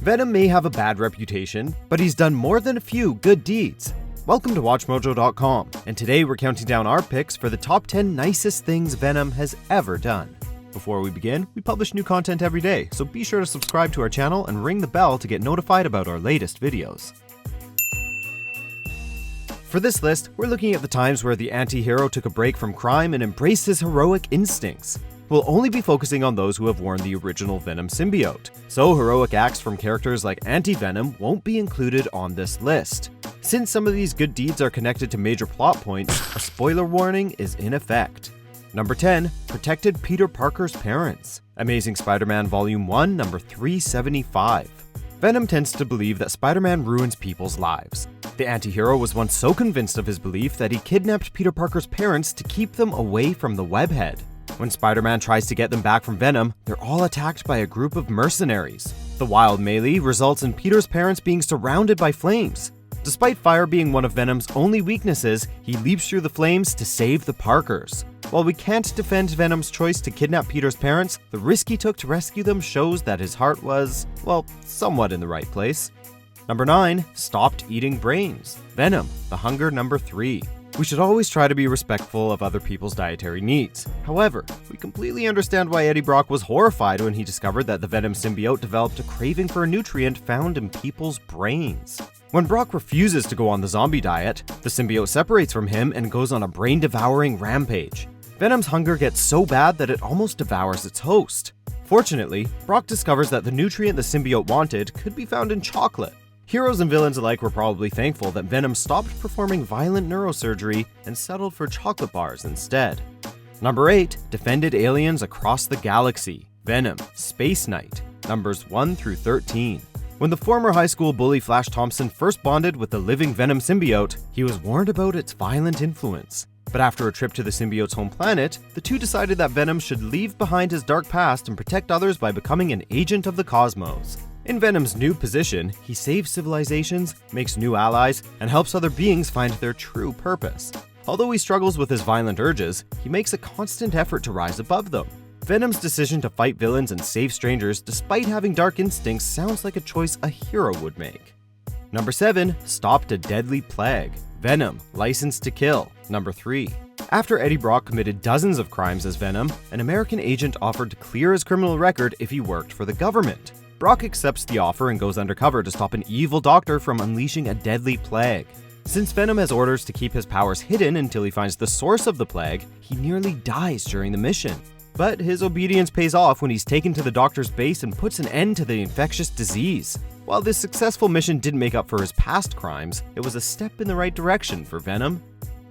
Venom may have a bad reputation, but he's done more than a few good deeds. Welcome to WatchMojo.com, and today we're counting down our picks for the top 10 nicest things Venom has ever done. Before we begin, we publish new content every day, so be sure to subscribe to our channel and ring the bell to get notified about our latest videos. For this list, we're looking at the times where the anti-hero took a break from crime and embraced his heroic instincts. We'll only be focusing on those who have worn the original Venom symbiote, so heroic acts from characters like Anti-Venom won't be included on this list. Since some of these good deeds are connected to major plot points, a spoiler warning is in effect. Number 10. Protected Peter Parker's parents. Amazing Spider-Man Volume 1, number 375. Venom tends to believe that Spider-Man ruins people's lives. The anti-hero was once so convinced of his belief that he kidnapped Peter Parker's parents to keep them away from the webhead. When Spider-Man tries to get them back from Venom, they're all attacked by a group of mercenaries. The wild melee results in Peter's parents being surrounded by flames. Despite fire being one of Venom's only weaknesses, he leaps through the flames to save the Parkers. While we can't defend Venom's choice to kidnap Peter's parents, the risk he took to rescue them shows that his heart was, well, somewhat in the right place. Number 9. Stopped eating brains. Venom, the hunger number 3. We should always try to be respectful of other people's dietary needs. However, we completely understand why Eddie Brock was horrified when he discovered that the Venom symbiote developed a craving for a nutrient found in people's brains. When Brock refuses to go on the zombie diet, the symbiote separates from him and goes on a brain-devouring rampage. Venom's hunger gets so bad that it almost devours its host. Fortunately, Brock discovers that the nutrient the symbiote wanted could be found in chocolate. Heroes and villains alike were probably thankful that Venom stopped performing violent neurosurgery and settled for chocolate bars instead. Number 8. Defended aliens across the galaxy. Venom, Space Knight, numbers 1 through 13. When the former high school bully Flash Thompson first bonded with the living Venom symbiote, he was warned about its violent influence. But after a trip to the symbiote's home planet, the two decided that Venom should leave behind his dark past and protect others by becoming an agent of the cosmos. In Venom's new position, he saves civilizations, makes new allies, and helps other beings find their true purpose. Although he struggles with his violent urges, he makes a constant effort to rise above them. Venom's decision to fight villains and save strangers despite having dark instincts sounds like a choice a hero would make. Number 7. Stopped a deadly plague. Venom, License to Kill, number 3. After Eddie Brock committed dozens of crimes as Venom, an American agent offered to clear his criminal record if he worked for the government. Brock accepts the offer and goes undercover to stop an evil doctor from unleashing a deadly plague. Since Venom has orders to keep his powers hidden until he finds the source of the plague, he nearly dies during the mission. But his obedience pays off when he's taken to the doctor's base and puts an end to the infectious disease. While this successful mission didn't make up for his past crimes, it was a step in the right direction for Venom.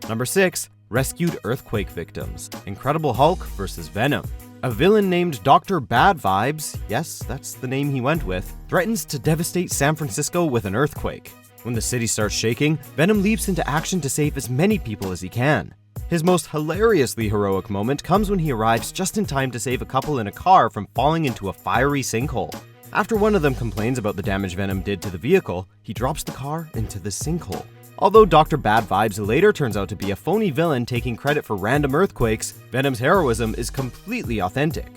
Number 6. Rescued earthquake victims. Incredible Hulk vs. Venom. A villain named Dr. Bad Vibes, yes, that's the name he went with, threatens to devastate San Francisco with an earthquake. When the city starts shaking, Venom leaps into action to save as many people as he can. His most hilariously heroic moment comes when he arrives just in time to save a couple in a car from falling into a fiery sinkhole. After one of them complains about the damage Venom did to the vehicle, he drops the car into the sinkhole. Although Dr. Bad Vibes later turns out to be a phony villain taking credit for random earthquakes, Venom's heroism is completely authentic.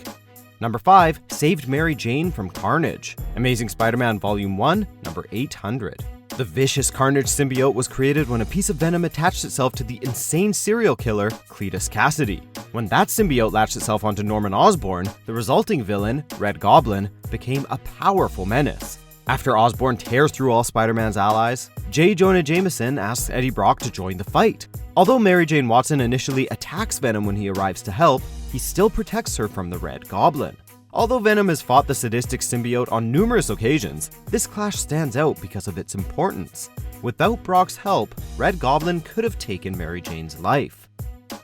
Number 5. Saved Mary Jane from Carnage. Amazing Spider-Man Volume 1, number 800. The vicious Carnage symbiote was created when a piece of Venom attached itself to the insane serial killer, Cletus Cassidy. When that symbiote latched itself onto Norman Osborn, the resulting villain, Red Goblin, became a powerful menace. After Osborn tears through all Spider-Man's allies, J. Jonah Jameson asks Eddie Brock to join the fight. Although Mary Jane Watson initially attacks Venom when he arrives to help, he still protects her from the Red Goblin. Although Venom has fought the sadistic symbiote on numerous occasions, this clash stands out because of its importance. Without Brock's help, Red Goblin could have taken Mary Jane's life.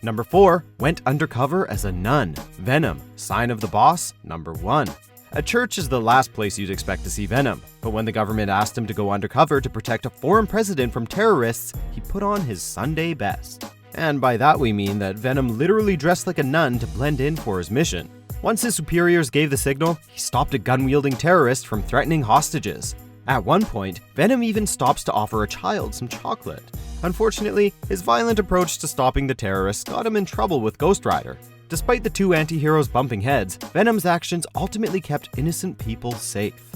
Number 4. Went undercover as a nun. Venom, Sign of the Boss, number 1. A church is the last place you'd expect to see Venom, but when the government asked him to go undercover to protect a foreign president from terrorists, he put on his Sunday best. And by that we mean that Venom literally dressed like a nun to blend in for his mission. Once his superiors gave the signal, he stopped a gun-wielding terrorist from threatening hostages. At one point, Venom even stops to offer a child some chocolate. Unfortunately, his violent approach to stopping the terrorists got him in trouble with Ghost Rider. Despite the two anti-heroes bumping heads, Venom's actions ultimately kept innocent people safe.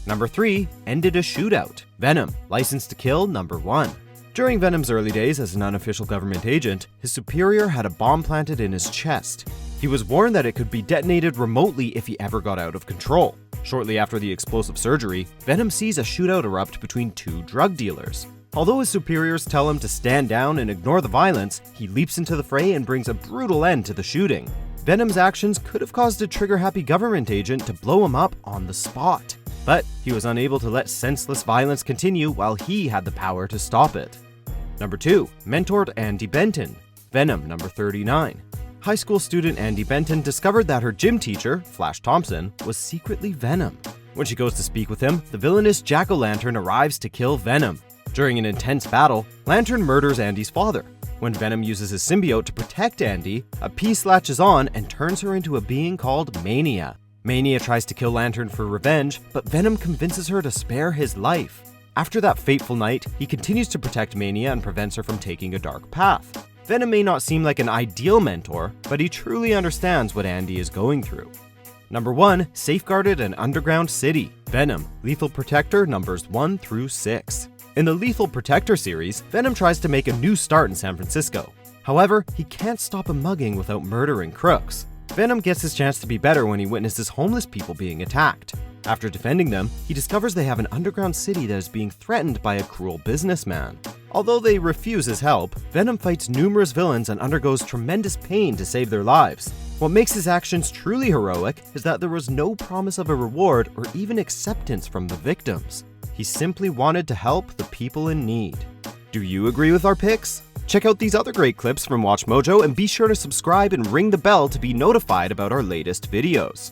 Number 3, ended a shootout. Venom, License to Kill, number 1. During Venom's early days as an unofficial government agent, his superior had a bomb planted in his chest. He was warned that it could be detonated remotely if he ever got out of control. Shortly after the explosive surgery, Venom sees a shootout erupt between 2 drug dealers. Although his superiors tell him to stand down and ignore the violence, he leaps into the fray and brings a brutal end to the shooting. Venom's actions could have caused a trigger-happy government agent to blow him up on the spot. But he was unable to let senseless violence continue while he had the power to stop it. Number 2, mentored Andi Benton. Venom, number 39. High school student Andi Benton discovered that her gym teacher, Flash Thompson, was secretly Venom. When she goes to speak with him, the villainous Jack-o'-lantern arrives to kill Venom. During an intense battle, Lantern murders Andi's father. When Venom uses his symbiote to protect Andi, a piece latches on and turns her into a being called Mania. Mania tries to kill Lantern for revenge, but Venom convinces her to spare his life. After that fateful night, he continues to protect Mania and prevents her from taking a dark path. Venom may not seem like an ideal mentor, but he truly understands what Andi is going through. Number 1, safeguarded an underground city. Venom, Lethal Protector, numbers 1 through 6. In the Lethal Protector series, Venom tries to make a new start in San Francisco. However, he can't stop a mugging without murdering crooks. Venom gets his chance to be better when he witnesses homeless people being attacked. After defending them, he discovers they have an underground city that is being threatened by a cruel businessman. Although they refuse his help, Venom fights numerous villains and undergoes tremendous pain to save their lives. What makes his actions truly heroic is that there was no promise of a reward or even acceptance from the victims. He simply wanted to help the people in need. Do you agree with our picks? Check out these other great clips from WatchMojo and be sure to subscribe and ring the bell to be notified about our latest videos.